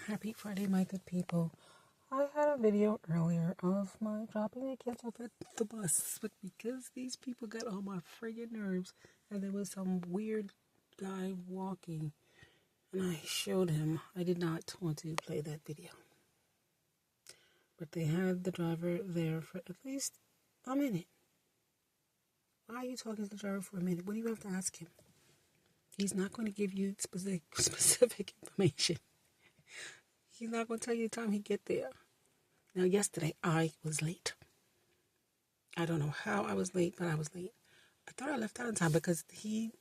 Happy Friday, my good people. I had a video earlier of my dropping the kids off at the bus, but because these people got on my friggin' nerves, and there was some weird guy walking, and I showed him, I did not want to play that video. But they had the driver there for at least a minute. Why are you talking to the driver for a minute? What do you have to ask him? He's not going to give you specific information. He's not going to tell you the time he get there. Now, yesterday, I was late. I don't know how I was late, but I was late. I thought I left out on time because the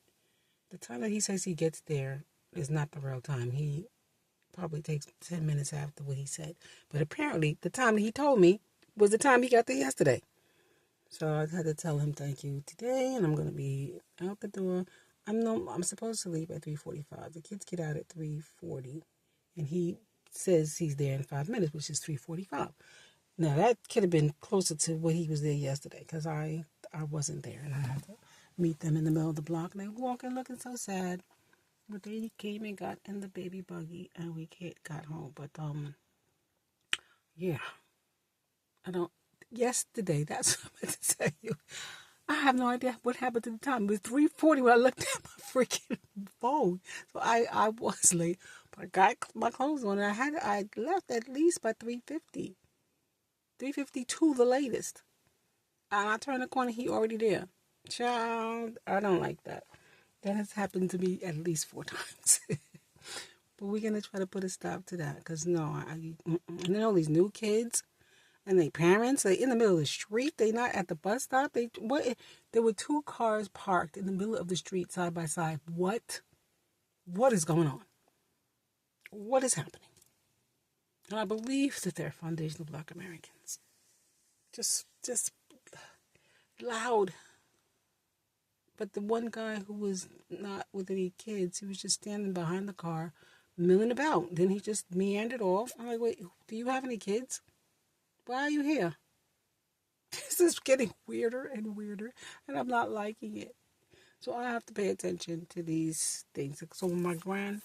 time that he says he gets there is not the real time. He probably takes 10 minutes after what he said. But apparently, the time that he told me was the time he got there yesterday. So I had to tell him thank you today, and I'm going to be out the door. I'm supposed to leave at 3:45. The kids get out at 3:40, and he says he's there in 5 minutes, which is 3:45. Now, that could have been closer to what he was there yesterday, because I wasn't there, and I had to meet them in the middle of the block, and they were walking looking so sad. But they came and got in the baby buggy, and we got home. But, yeah. Yesterday, that's what I meant to tell you. I have no idea what happened to the time. It was 3:40 when I looked at my freaking phone. So I was late. But I got my clothes on, and I left at least by 3:50. 3:52 the latest. And I turned the corner, he already there. Child, I don't like that. That has happened to me at least 4 times. But we're going to try to put a stop to that. Because no, and then all these new kids and their parents, they in the middle of the street. They not at the bus stop. There were 2 cars parked in the middle of the street side by side. What is going on? What is happening? And I believe that they're foundational Black Americans. Just loud. But the one guy who was not with any kids, he was just standing behind the car, milling about. Then he just meandered off. I'm like, wait, do you have any kids? Why are you here? This is getting weirder and weirder, and I'm not liking it. So I have to pay attention to these things. So when my grandson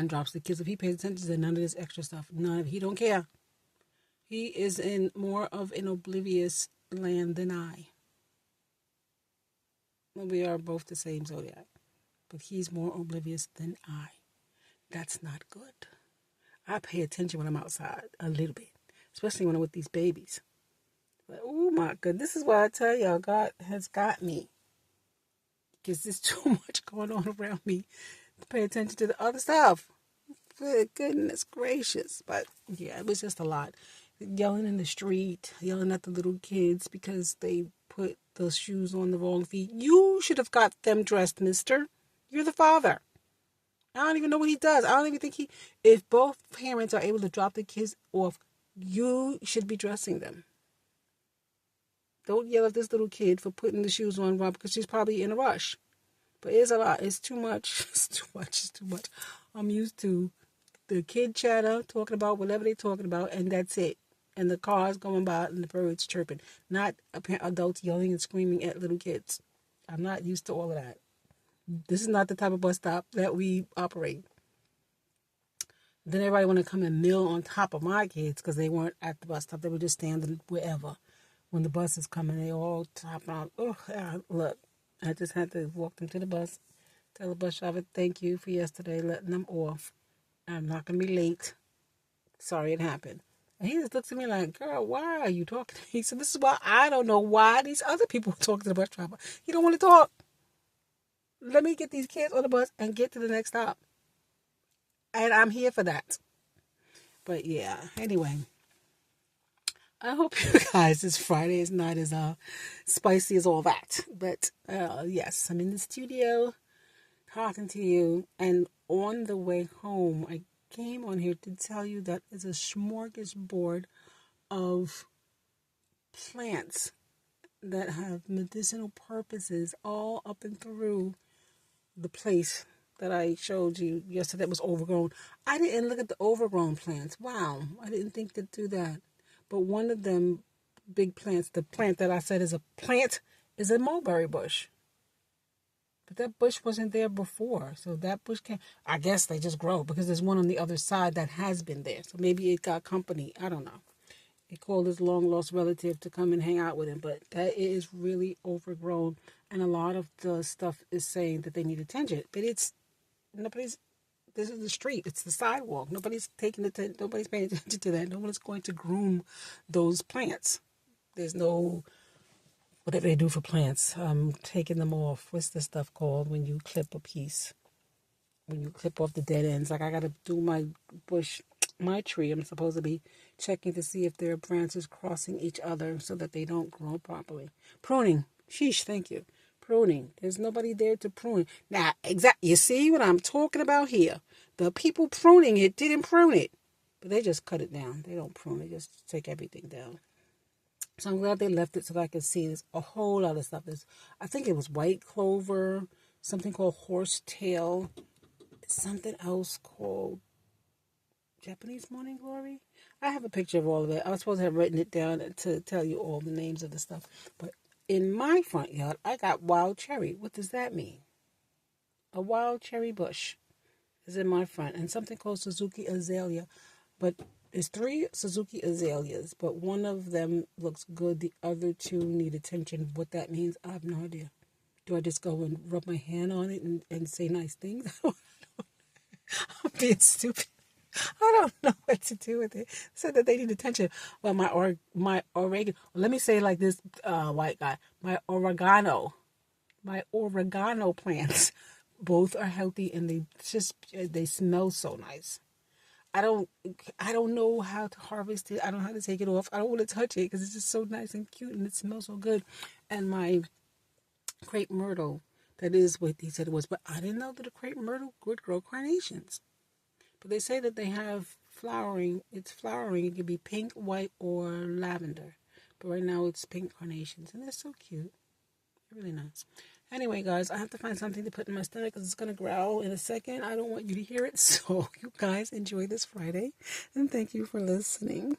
drops the kids, if he pays attention to none of this extra stuff, he don't care. He is in more of an oblivious land than I. We are both the same zodiac, but he's more oblivious than I. That's not good. I pay attention when I'm outside a little bit, especially when I'm with these babies. But, oh my God, this is why I tell y'all, God has got me. Because there's too much going on around me to pay attention to the other stuff. Good goodness gracious. But yeah, it was just a lot. Yelling in the street, yelling at the little kids because they put those shoes on the wrong feet. You should have got them dressed, mister. You're the father. I don't even know what he does. I don't even think if both parents are able to drop the kids off, you should be dressing them. Don't yell at this little kid for putting the shoes on wrong because she's probably in a rush. But it's a lot. It's too much. It's too much. I'm used to the kid chatter, talking about whatever they're talking about, and that's it. And the cars going by and the birds chirping. Not adults yelling and screaming at little kids. I'm not used to all of that. This is not the type of bus stop that we operate. Then everybody want to come and mill on top of my kids because they weren't at the bus stop. They were just standing wherever. When the bus is coming, they all top out. Oh, look, I just had to walk them to the bus. Tell the bus driver, thank you for yesterday, letting them off. I'm not going to be late. Sorry it happened. And he just looks at me like, girl, why are you talking to me? He said, this is why I don't know why these other people talk to the bus driver. He don't want to talk. Let me get these kids on the bus and get to the next stop. And I'm here for that. But yeah, anyway. I hope you guys, this Friday is not as spicy as all that. But yes, I'm in the studio talking to you. And on the way home, I came on here to tell you that it's a smorgasbord of plants that have medicinal purposes all up and through the place that I showed you yesterday that was overgrown. I didn't look at the overgrown plants. Wow, I didn't think to do that. But one of them big plants, the plant that I said is a plant, is a mulberry bush. But that bush wasn't there before. So that bush can't, I guess they just grow because there's one on the other side that has been there. So maybe it got company. I don't know. He called his long lost relative to come and hang out with him, but that is really overgrown. And a lot of the stuff is saying that they need attention. But it's nobody's, this is the street, it's the sidewalk. Nobody's nobody's paying attention to that. No one's going to groom those plants. There's no, whatever they do for plants, taking them off. What's the stuff called when you clip a piece? When you clip off the dead ends. Like I got to do my bush, my tree. I'm supposed to be checking to see if there are branches crossing each other so that they don't grow properly. Pruning. Sheesh, thank you. Pruning. There's nobody there to prune. Now, you see what I'm talking about here? The people pruning it didn't prune it. But they just cut it down. They don't prune it. Just take everything down. So I'm glad they left it so that I could see. There's a whole lot of stuff. I think it was white clover, something called horsetail, something else called Japanese morning glory. I have a picture of all of it. I was supposed to have written it down to tell you all the names of the stuff. But in my front yard, I got wild cherry. What does that mean? A wild cherry bush is in my front. And something called Suzuki azalea. But there's 3 Suzuki azaleas, but one of them looks good. The other 2 need attention. What that means, I have no idea. Do I just go and rub my hand on it and say nice things? I'm being stupid. I don't know what to do with it. Said that they need attention. Well, my oregano. Let me say it like this, white guy. My oregano plants, both are healthy and they smell so nice. I don't know how to harvest it. I don't know how to take it off. I don't want to touch it because it's just so nice and cute and it smells so good. And my crepe myrtle, that is what he said it was. But I didn't know that a crepe myrtle would grow carnations. But they say that they have flowering. It's flowering. It can be pink, white, or lavender. But right now it's pink carnations. And they're so cute. They're really nice. Anyway, guys, I have to find something to put in my stomach because it's going to growl in a second. I don't want you to hear it. So you guys enjoy this Friday. And thank you for listening.